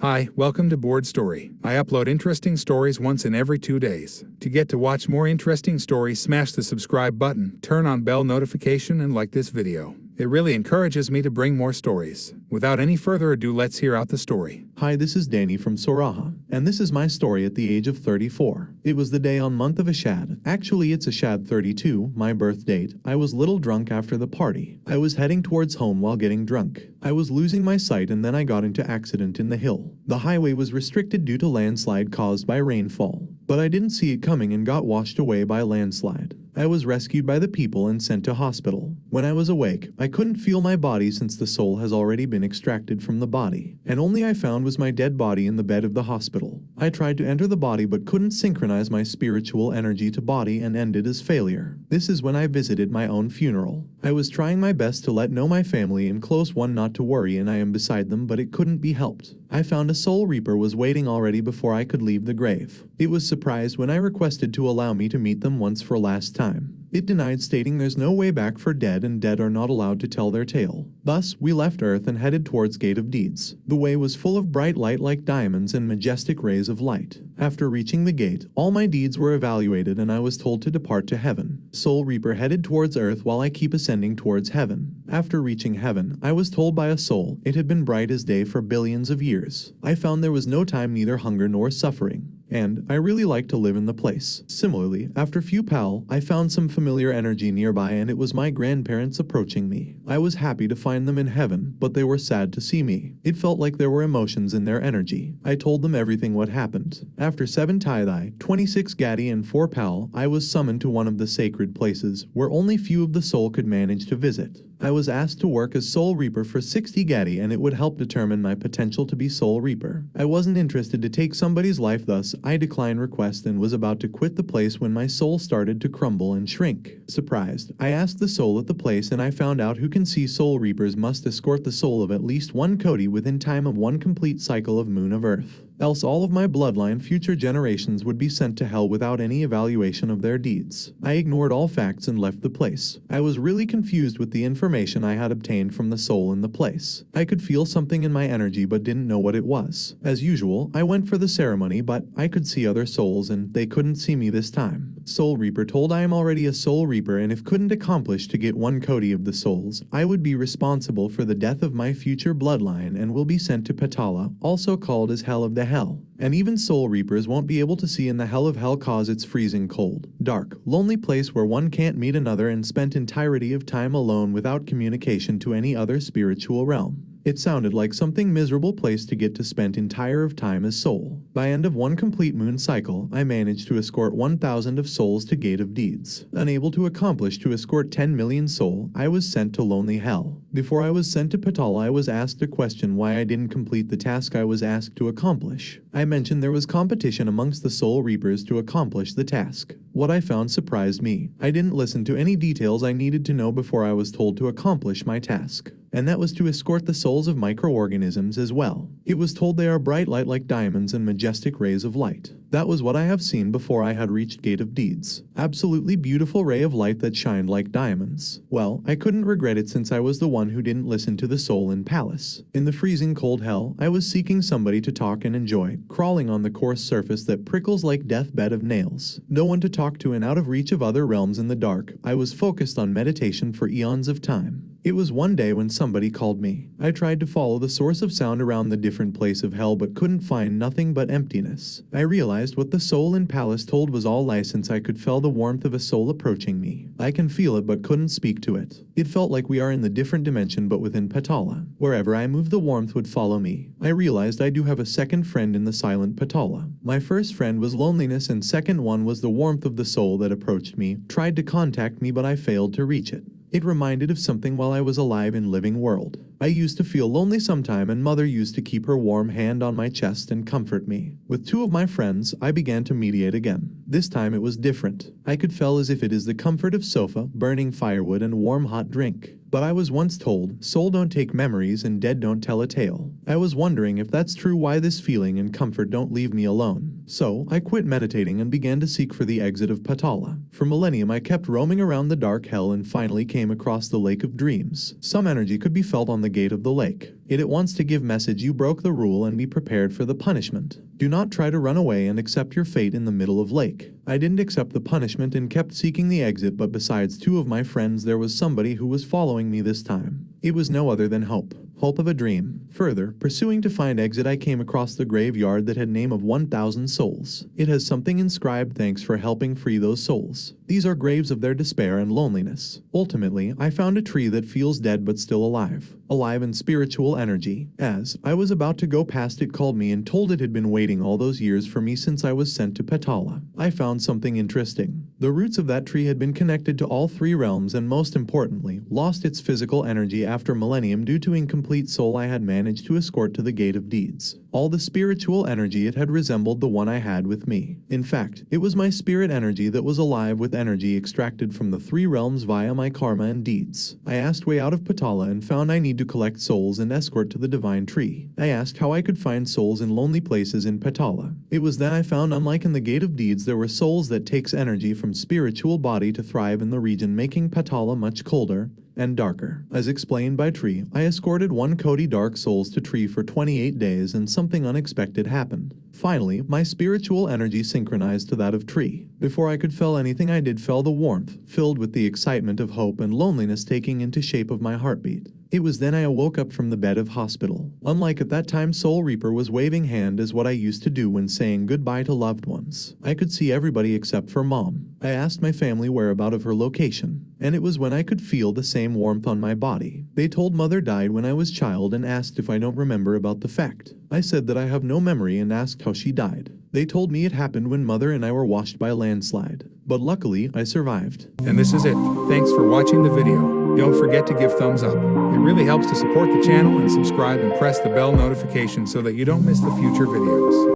Hi, welcome to Board Story. I upload interesting stories once in every 2 days. To watch more interesting stories, smash the subscribe button, turn on bell notification, and like this video. It really encourages me to bring more stories. Without any further ado, let's hear out the story. Hi, this is Danny from Soraha, and this is my story at the age of 34. It was the day on month of Ashad. Actually, it's Ashad 32, my birth date. I was little drunk after the party. I was heading towards home while getting drunk. I was losing my sight and then I got into accident in the hill. The highway was restricted due to landslide caused by rainfall, but I didn't see it coming and got washed away by landslide. I was rescued by the people and sent to hospital. When I was awake, I couldn't feel my body since the soul has already been extracted from the body, and only I found was my dead body in the bed of the hospital. I tried to enter the body but couldn't synchronize my spiritual energy to body and ended as failure. This is when I visited my own funeral. I was trying my best to let know my family and close one not to worry and I am beside them, but it couldn't be helped. I found a soul reaper was waiting already before I could leave the grave. It was surprised when I requested to allow me to meet them once for last time. It denied, stating there's no way back for dead and dead are not allowed to tell their tale. Thus, we left Earth and headed towards Gate of Deeds. The way was full of bright light like diamonds and majestic rays of light. After reaching the gate, all my deeds were evaluated and I was told to depart to heaven. Soul Reaper headed towards Earth while I keep ascending towards heaven. After reaching heaven, I was told by a soul it had been bright as day for billions of years. I found there was no time, neither hunger nor suffering, and I really like to live in the place. Similarly, after few pal, I found some familiar energy nearby and it was my grandparents approaching me. I was happy to find them in heaven, but they were sad to see me. It felt like there were emotions in their energy. I told them everything what happened. After 7 tie-dye, 26 gaddy and 4 pal, I was summoned to one of the sacred places where only few of the soul could manage to visit. I was asked to work as Soul Reaper for 60 gaddy and it would help determine my potential to be Soul Reaper. I wasn't interested to take somebody's life, thus I declined request and was about to quit the place when my soul started to crumble and shrink. Surprised, I asked the soul at the place and I found out who can see Soul Reapers must escort the soul of at least one Cody within time of 1 complete cycle of Moon of Earth. Else all of my bloodline future generations would be sent to hell without any evaluation of their deeds. I ignored all facts and left the place. I was really confused with the information I had obtained from the soul in the place. I could feel something in my energy but didn't know what it was. As usual, I went for the ceremony, but I could see other souls and they couldn't see me this time. Soul Reaper told I am already a Soul Reaper and if couldn't accomplish to get 1 Cody of the souls, I would be responsible for the death of my future bloodline and will be sent to Patala, also called as Hell of the Hell. And even Soul Reapers won't be able to see in the Hell of Hell cause it's freezing cold, dark, lonely place where one can't meet another and spent entirety of time alone without communication to any other spiritual realm. It sounded like something miserable place to get to spend entire of time as soul. By end of 1 complete moon cycle, I managed to escort 1,000 of souls to Gate of Deeds. Unable to accomplish to escort 10 million soul, I was sent to Lonely Hell. Before I was sent to Patala, I was asked a question why I didn't complete the task I was asked to accomplish. I mentioned there was competition amongst the Soul Reapers to accomplish the task. What I found surprised me. I didn't listen to any details I needed to know before I was told to accomplish my task, and that was to escort the souls of microorganisms as well. It was told they are bright light like diamonds and majestic rays of light. That was what I have seen before I had reached Gate of Deeds. Absolutely beautiful ray of light that shined like diamonds. Well, I couldn't regret it since I was the one who didn't listen to the soul in Palace. In the freezing cold hell, I was seeking somebody to talk and enjoy, crawling on the coarse surface that prickles like deathbed of nails. No one to talk to and out of reach of other realms in the dark. I was focused on meditation for eons of time. It was one day when somebody called me. I tried to follow the source of sound around the different place of hell but couldn't find nothing but emptiness. I realized what the soul in Palace told was all lie since I could feel the warmth of a soul approaching me. I can feel it but couldn't speak to it. It felt like we are in the different dimension but within Patala. Wherever I moved the warmth would follow me. I realized I do have a second friend in the silent Patala. My first friend was loneliness and second one was the warmth of the soul that approached me, tried to contact me but I failed to reach it. It reminded of something while I was alive in living world. I used to feel lonely sometime and mother used to keep her warm hand on my chest and comfort me. With 2 of my friends, I began to mediate again. This time it was different. I could feel as if it is the comfort of sofa, burning firewood and warm hot drink. But I was once told, soul don't take memories and dead don't tell a tale. I was wondering if that's true, why this feeling and comfort don't leave me alone. So, I quit meditating and began to seek for the exit of Patala. For millennium I kept roaming around the dark hell and finally came across the Lake of Dreams. Some energy could be felt on the gate of the lake. It wants to give message you broke the rule and be prepared for the punishment. Do not try to run away and accept your fate in the middle of lake. I didn't accept the punishment and kept seeking the exit, but besides 2 of my friends there was somebody who was following me this time. It was no other than Hope. Hope of a dream. Further, pursuing to find exit I came across the graveyard that had name of 1,000 souls. It has something inscribed, thanks for helping free those souls. These are graves of their despair and loneliness. Ultimately, I found a tree that feels dead but still alive. Alive in spiritual energy. As I was about to go past, it called me and told it had been waiting all those years for me since I was sent to Patala. I found something interesting. The roots of that tree had been connected to all 3 realms and most importantly, lost its physical energy after millennium due to incomplete soul I had managed to escort to the gate of deeds. All the spiritual energy it had resembled the one I had with me. In fact, it was my spirit energy that was alive with energy extracted from the 3 realms via my karma and deeds. I asked way out of Patala and found I need to collect souls and escort to the divine tree. I asked how I could find souls in lonely places in Patala. It was then I found, unlike in the gate of deeds, there were souls that takes energy from spiritual body to thrive in the region, making Patala much colder and darker. As explained by Tree, I escorted 1 Cody Dark Souls to Tree for 28 days and something unexpected happened. Finally, my spiritual energy synchronized to that of Tree. Before I could feel anything, I did feel the warmth, filled with the excitement of hope and loneliness taking into shape of my heartbeat. It was then I awoke up from the bed of hospital. Unlike at that time, Soul Reaper was waving hand as what I used to do when saying goodbye to loved ones. I could see everybody except for Mom. I asked my family whereabout of her location, and it was when I could feel the same warmth on my body. They told Mother died when I was child and asked if I don't remember about the fact. I said that I have no memory and asked how she died. They told me it happened when Mother and I were washed by a landslide. But luckily, I survived. And this is it. Thanks for watching the video. Don't forget to give thumbs up. It really helps to support the channel, and subscribe and press the bell notification so that you don't miss the future videos.